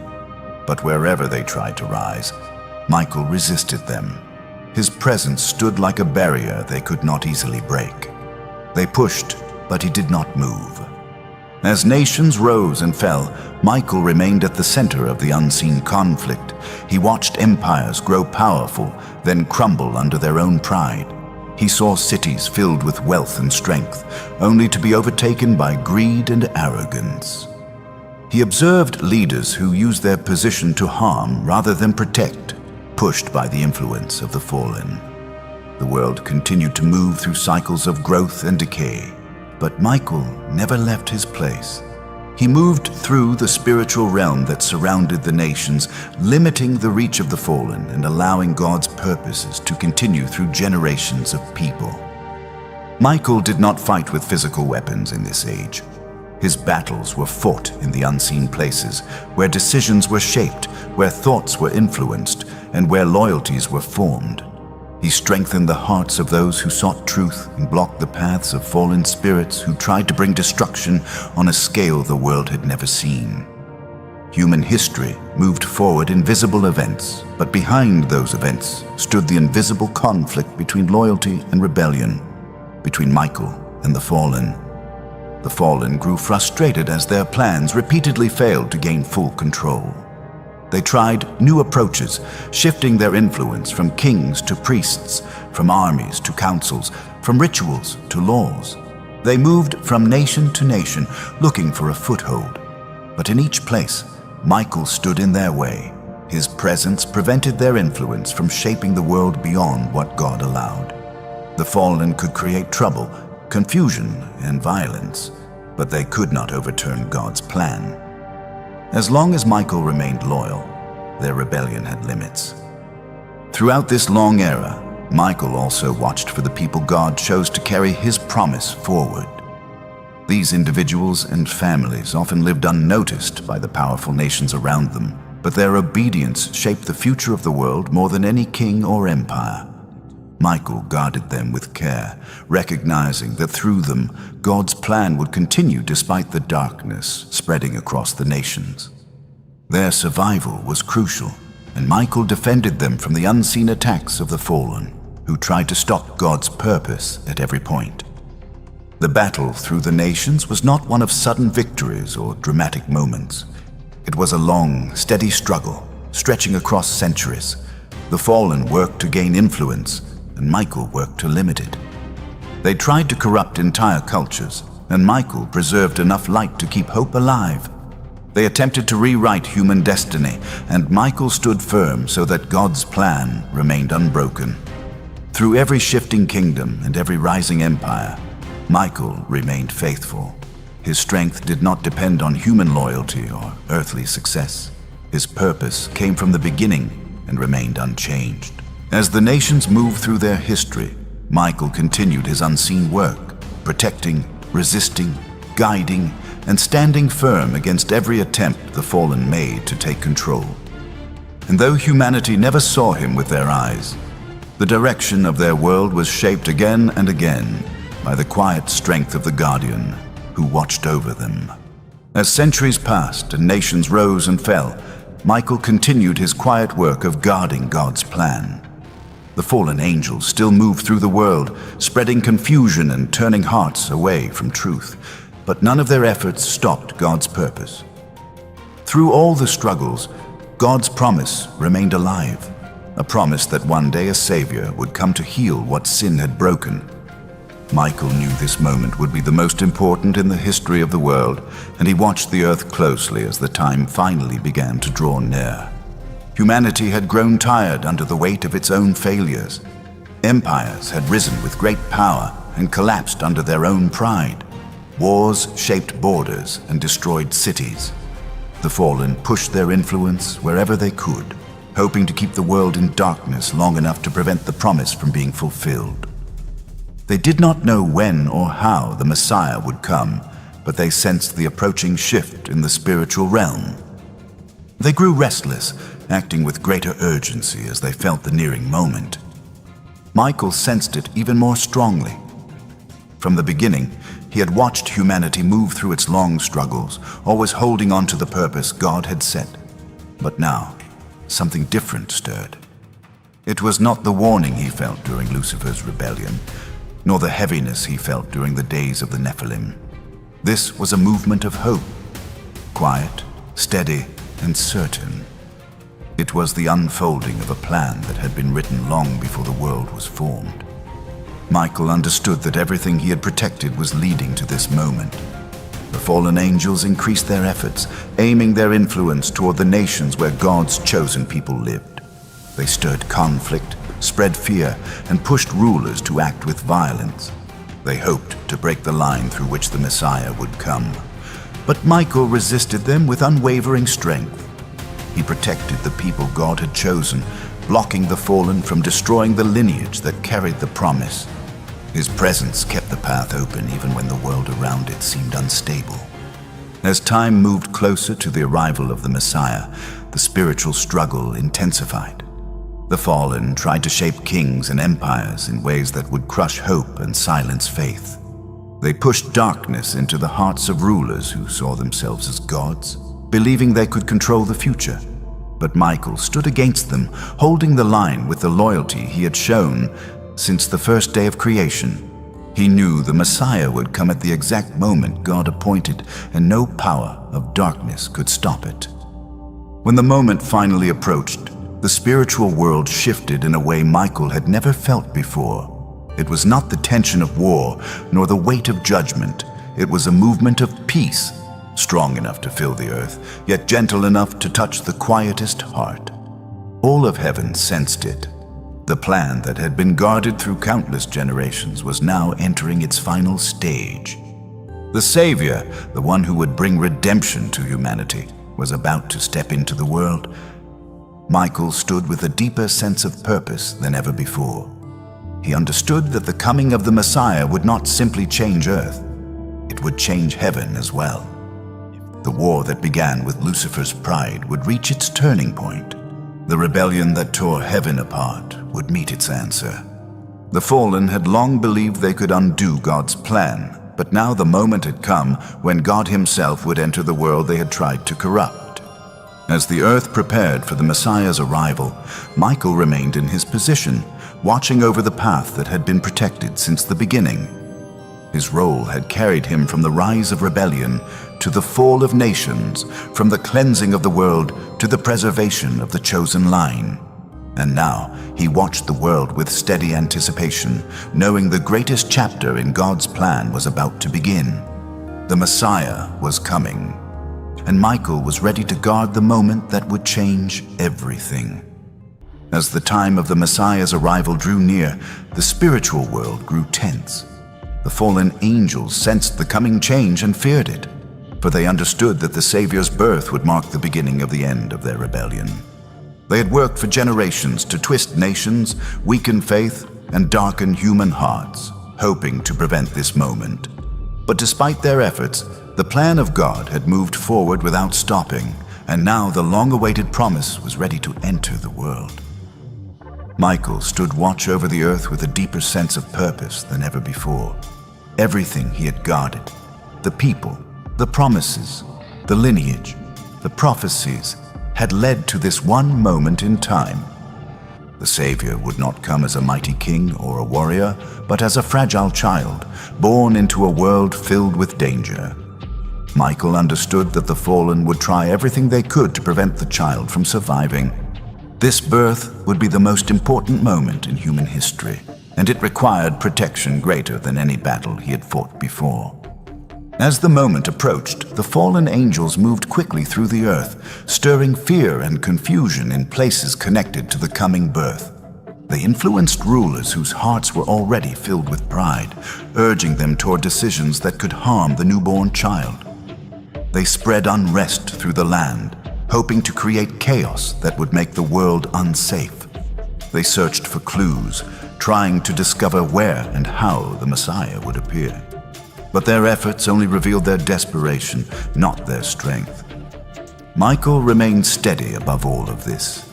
But wherever they tried to rise, Michael resisted them. His presence stood like a barrier they could not easily break. They pushed, but he did not move. As nations rose and fell, Michael remained at the center of the unseen conflict. He watched empires grow powerful, then crumble under their own pride. He saw cities filled with wealth and strength, only to be overtaken by greed and arrogance. He observed leaders who used their position to harm rather than protect, pushed by the influence of the fallen. The world continued to move through cycles of growth and decay, but Michael never left his place. He moved through the spiritual realm that surrounded the nations, limiting the reach of the fallen and allowing God's purposes to continue through generations of people. Michael did not fight with physical weapons in this age. His battles were fought in the unseen places, where decisions were shaped, where thoughts were influenced, and where loyalties were formed. He strengthened the hearts of those who sought truth and blocked the paths of fallen spirits who tried to bring destruction on a scale the world had never seen. Human history moved forward in visible events, but behind those events stood the invisible conflict between loyalty and rebellion, between Michael and the fallen. The fallen grew frustrated as their plans repeatedly failed to gain full control. They tried new approaches, shifting their influence from kings to priests, from armies to councils, from rituals to laws. They moved from nation to nation, looking for a foothold. But in each place, Michael stood in their way. His presence prevented their influence from shaping the world beyond what God allowed. The fallen could create trouble, confusion, and violence, but they could not overturn God's plan. As long as Michael remained loyal, their rebellion had limits. Throughout this long era, Michael also watched for the people God chose to carry his promise forward. These individuals and families often lived unnoticed by the powerful nations around them, but their obedience shaped the future of the world more than any king or empire. Michael guarded them with care, recognizing that through them, God's plan would continue despite the darkness spreading across the nations. Their survival was crucial, and Michael defended them from the unseen attacks of the fallen, who tried to stop God's purpose at every point. The battle through the nations was not one of sudden victories or dramatic moments. It was a long, steady struggle, stretching across centuries. The fallen worked to gain influence, and Michael worked to limit it. They tried to corrupt entire cultures, and Michael preserved enough light to keep hope alive. They attempted to rewrite human destiny, and Michael stood firm so that God's plan remained unbroken. Through every shifting kingdom and every rising empire, Michael remained faithful. His strength did not depend on human loyalty or earthly success. His purpose came from the beginning and remained unchanged. As the nations moved through their history, Michael continued his unseen work, protecting, resisting, guiding, and standing firm against every attempt the fallen made to take control. And though humanity never saw him with their eyes, the direction of their world was shaped again and again by the quiet strength of the Guardian who watched over them. As centuries passed and nations rose and fell, Michael continued his quiet work of guarding God's plan. The fallen angels still moved through the world, spreading confusion and turning hearts away from truth, but none of their efforts stopped God's purpose. Through all the struggles, God's promise remained alive, a promise that one day a Savior would come to heal what sin had broken. Michael knew this moment would be the most important in the history of the world, and he watched the earth closely as the time finally began to draw near. Humanity had grown tired under the weight of its own failures. Empires had risen with great power and collapsed under their own pride. Wars shaped borders and destroyed cities. The fallen pushed their influence wherever they could, hoping to keep the world in darkness long enough to prevent the promise from being fulfilled. They did not know when or how the Messiah would come, but they sensed the approaching shift in the spiritual realm. They grew restless, acting with greater urgency as they felt the nearing moment. Michael sensed it even more strongly. From the beginning, he had watched humanity move through its long struggles, always holding on to the purpose God had set. But now, something different stirred. It was not the warning he felt during Lucifer's rebellion, nor the heaviness he felt during the days of the Nephilim. This was a movement of hope, quiet, steady, and certain. It was the unfolding of a plan that had been written long before the world was formed. Michael understood that everything he had protected was leading to this moment. The fallen angels increased their efforts, aiming their influence toward the nations where God's chosen people lived. They stirred conflict, spread fear, and pushed rulers to act with violence. They hoped to break the line through which the Messiah would come. But Michael resisted them with unwavering strength. He protected the people God had chosen, blocking the fallen from destroying the lineage that carried the promise. His presence kept the path open even when the world around it seemed unstable. As time moved closer to the arrival of the Messiah, the spiritual struggle intensified. The fallen tried to shape kings and empires in ways that would crush hope and silence faith. They pushed darkness into the hearts of rulers who saw themselves as gods, believing they could control the future. But Michael stood against them, holding the line with the loyalty he had shown since the first day of creation. He knew the Messiah would come at the exact moment God appointed, and no power of darkness could stop it. When the moment finally approached, the spiritual world shifted in a way Michael had never felt before. It was not the tension of war, nor the weight of judgment. It was a movement of peace, strong enough to fill the earth, yet gentle enough to touch the quietest heart. All of heaven sensed it. The plan that had been guarded through countless generations was now entering its final stage. The Savior, the one who would bring redemption to humanity, was about to step into the world. Michael stood with a deeper sense of purpose than ever before. He understood that the coming of the Messiah would not simply change earth, it would change heaven as well. The war that began with Lucifer's pride would reach its turning point. The rebellion that tore heaven apart would meet its answer. The fallen had long believed they could undo God's plan, but now the moment had come when God himself would enter the world they had tried to corrupt. As the earth prepared for the Messiah's arrival, Michael remained in his position, watching over the path that had been protected since the beginning. His role had carried him from the rise of rebellion to the fall of nations, from the cleansing of the world to the preservation of the chosen line. And now he watched the world with steady anticipation, knowing the greatest chapter in God's plan was about to begin. The Messiah was coming, and Michael was ready to guard the moment that would change everything. As the time of the Messiah's arrival drew near, the spiritual world grew tense. The fallen angels sensed the coming change and feared it, for they understood that the Savior's birth would mark the beginning of the end of their rebellion. They had worked for generations to twist nations, weaken faith, and darken human hearts, hoping to prevent this moment. But despite their efforts, the plan of God had moved forward without stopping, and now the long-awaited promise was ready to enter the world. Michael stood watch over the earth with a deeper sense of purpose than ever before. Everything he had guarded, the people, the promises, the lineage, the prophecies, had led to this one moment in time. The Savior would not come as a mighty king or a warrior, but as a fragile child, born into a world filled with danger. Michael understood that the fallen would try everything they could to prevent the child from surviving. This birth would be the most important moment in human history, and it required protection greater than any battle he had fought before. As the moment approached, the fallen angels moved quickly through the earth, stirring fear and confusion in places connected to the coming birth. They influenced rulers whose hearts were already filled with pride, urging them toward decisions that could harm the newborn child. They spread unrest through the land, hoping to create chaos that would make the world unsafe. They searched for clues, trying to discover where and how the Messiah would appear. But their efforts only revealed their desperation, not their strength. Michael remained steady above all of this.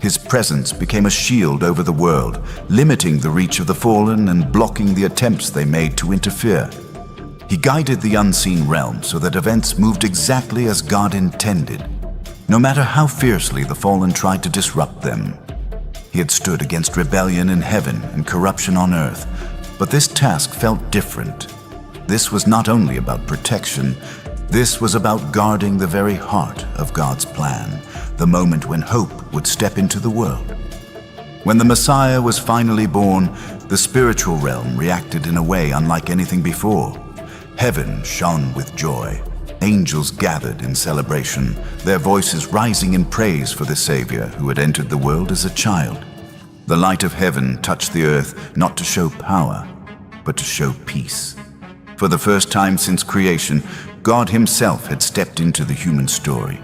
His presence became a shield over the world, limiting the reach of the fallen and blocking the attempts they made to interfere. He guided the unseen realm so that events moved exactly as God intended, no matter how fiercely the fallen tried to disrupt them. He had stood against rebellion in heaven and corruption on earth, but this task felt different. This was not only about protection, this was about guarding the very heart of God's plan, the moment when hope would step into the world. When the Messiah was finally born, the spiritual realm reacted in a way unlike anything before. Heaven shone with joy. Angels gathered in celebration, their voices rising in praise for the Savior who had entered the world as a child. The light of heaven touched the earth not to show power, but to show peace. For the first time since creation, God himself had stepped into the human story.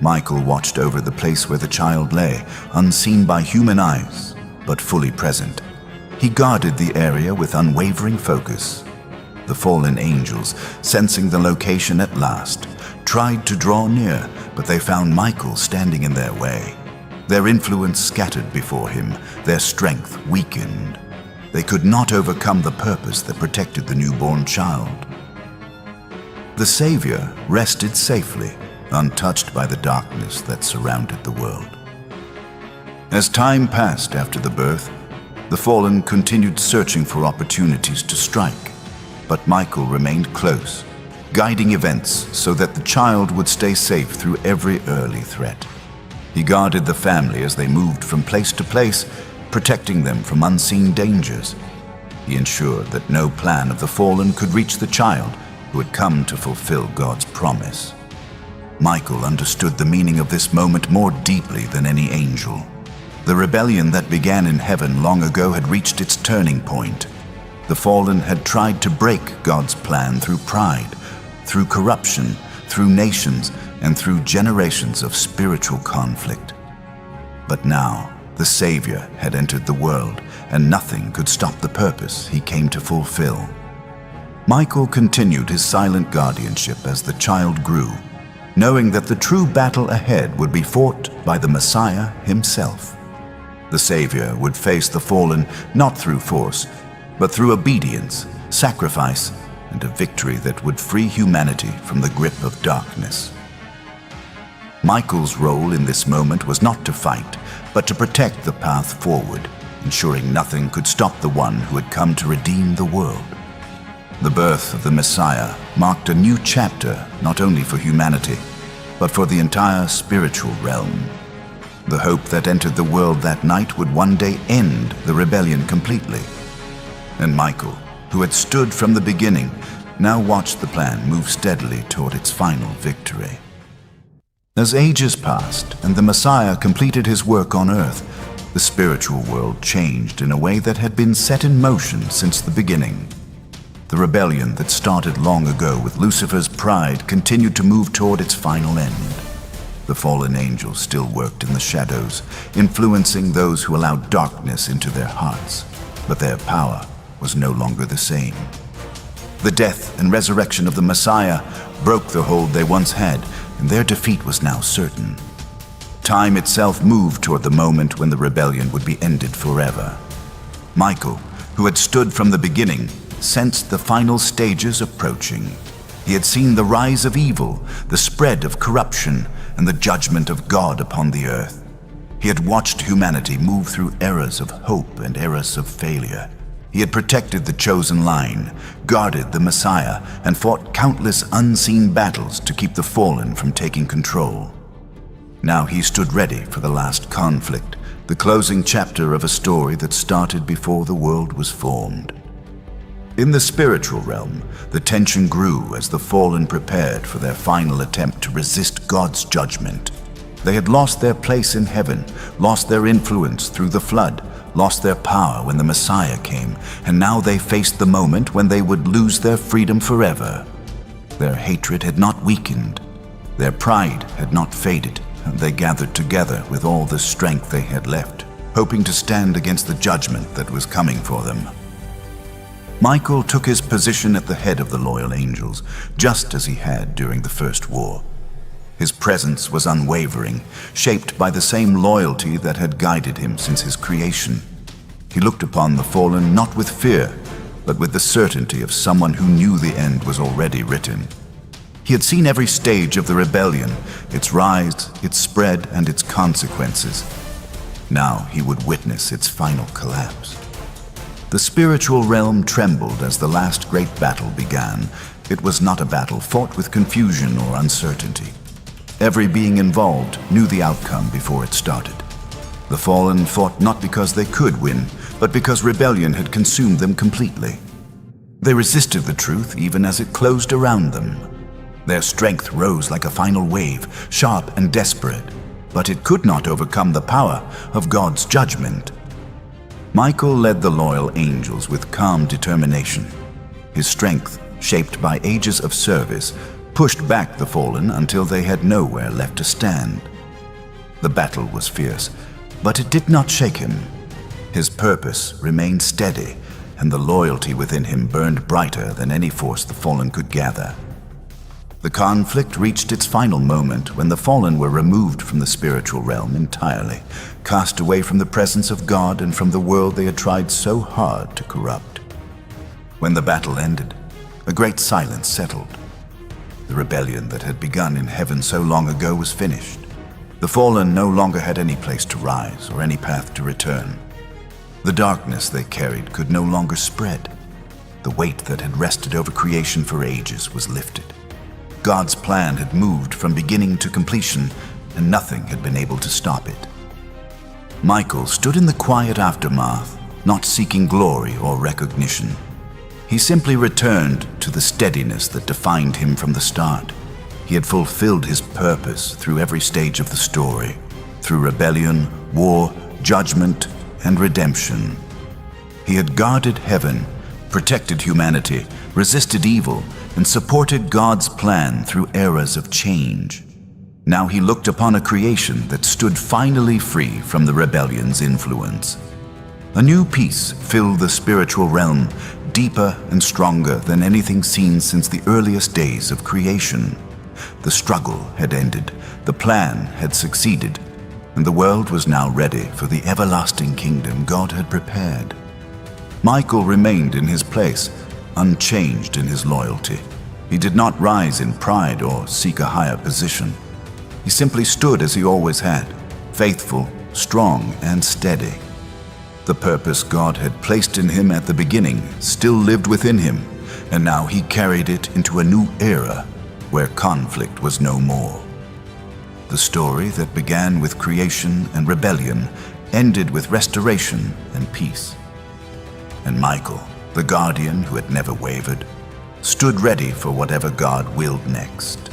Michael watched over the place where the child lay, unseen by human eyes, but fully present. He guarded the area with unwavering focus. The fallen angels, sensing the location at last, tried to draw near, but they found Michael standing in their way. Their influence scattered before him, their strength weakened. They could not overcome the purpose that protected the newborn child. The Savior rested safely, untouched by the darkness that surrounded the world. As time passed after the birth, the fallen continued searching for opportunities to strike, but Michael remained close, guiding events so that the child would stay safe through every early threat. He guarded the family as they moved from place to place, protecting them from unseen dangers. He ensured that no plan of the fallen could reach the child who had come to fulfill God's promise. Michael understood the meaning of this moment more deeply than any angel. The rebellion that began in heaven long ago had reached its turning point. The fallen had tried to break God's plan through pride, through corruption, through nations, and through generations of spiritual conflict. But now, the Savior had entered the world, and nothing could stop the purpose he came to fulfill. Michael continued his silent guardianship as the child grew, knowing that the true battle ahead would be fought by the Messiah himself. The Savior would face the fallen not through force, but through obedience, sacrifice, and a victory that would free humanity from the grip of darkness. Michael's role in this moment was not to fight, but to protect the path forward, ensuring nothing could stop the one who had come to redeem the world. The birth of the Messiah marked a new chapter not only for humanity, but for the entire spiritual realm. The hope that entered the world that night would one day end the rebellion completely. And Michael, who had stood from the beginning, now watched the plan move steadily toward its final victory. As ages passed and the Messiah completed his work on earth, the spiritual world changed in a way that had been set in motion since the beginning. The rebellion that started long ago with Lucifer's pride continued to move toward its final end. The fallen angels still worked in the shadows, influencing those who allowed darkness into their hearts, but their power was no longer the same. The death and resurrection of the Messiah broke the hold they once had, and their defeat was now certain. Time itself moved toward the moment when the rebellion would be ended forever. Michael, who had stood from the beginning, sensed the final stages approaching. He had seen the rise of evil, the spread of corruption, and the judgment of God upon the earth. He had watched humanity move through eras of hope and eras of failure. He had protected the chosen line, guarded the Messiah, and fought countless unseen battles to keep the fallen from taking control. Now he stood ready for the last conflict, the closing chapter of a story that started before the world was formed. In the spiritual realm, the tension grew as the fallen prepared for their final attempt to resist God's judgment. They had lost their place in heaven, lost their influence through the flood, lost their power when the Messiah came, and now they faced the moment when they would lose their freedom forever. Their hatred had not weakened. Their pride had not faded, and they gathered together with all the strength they had left, hoping to stand against the judgment that was coming for them. Michael took his position at the head of the loyal angels, just as he had during the First War. His presence was unwavering, shaped by the same loyalty that had guided him since his creation. He looked upon the fallen not with fear, but with the certainty of someone who knew the end was already written. He had seen every stage of the rebellion, its rise, its spread, and its consequences. Now he would witness its final collapse. The spiritual realm trembled as the last great battle began. It was not a battle fought with confusion or uncertainty. Every being involved knew the outcome before it started. The fallen fought not because they could win, but because rebellion had consumed them completely. They resisted the truth even as it closed around them. Their strength rose like a final wave, sharp and desperate, but it could not overcome the power of God's judgment. Michael led the loyal angels with calm determination. His strength, shaped by ages of service, pushed back the fallen until they had nowhere left to stand. The battle was fierce, but it did not shake him. His purpose remained steady, and the loyalty within him burned brighter than any force the fallen could gather. The conflict reached its final moment when the fallen were removed from the spiritual realm entirely, cast away from the presence of God and from the world they had tried so hard to corrupt. When the battle ended, a great silence settled. The rebellion that had begun in heaven so long ago was finished. The fallen no longer had any place to rise or any path to return. The darkness they carried could no longer spread. The weight that had rested over creation for ages was lifted. God's plan had moved from beginning to completion, and nothing had been able to stop it. Michael stood in the quiet aftermath, not seeking glory or recognition. He simply returned to the steadiness that defined him from the start. He had fulfilled his purpose through every stage of the story, through rebellion, war, judgment, and redemption. He had guarded heaven, protected humanity, resisted evil, and supported God's plan through eras of change. Now he looked upon a creation that stood finally free from the rebellion's influence. A new peace filled the spiritual realm, deeper and stronger than anything seen since the earliest days of creation. The struggle had ended, the plan had succeeded, and the world was now ready for the everlasting kingdom God had prepared. Michael remained in his place, unchanged in his loyalty. He did not rise in pride or seek a higher position. He simply stood as he always had, faithful, strong, and steady. The purpose God had placed in him at the beginning still lived within him, and now he carried it into a new era where conflict was no more. The story that began with creation and rebellion ended with restoration and peace. And Michael, the guardian who had never wavered, stood ready for whatever God willed next.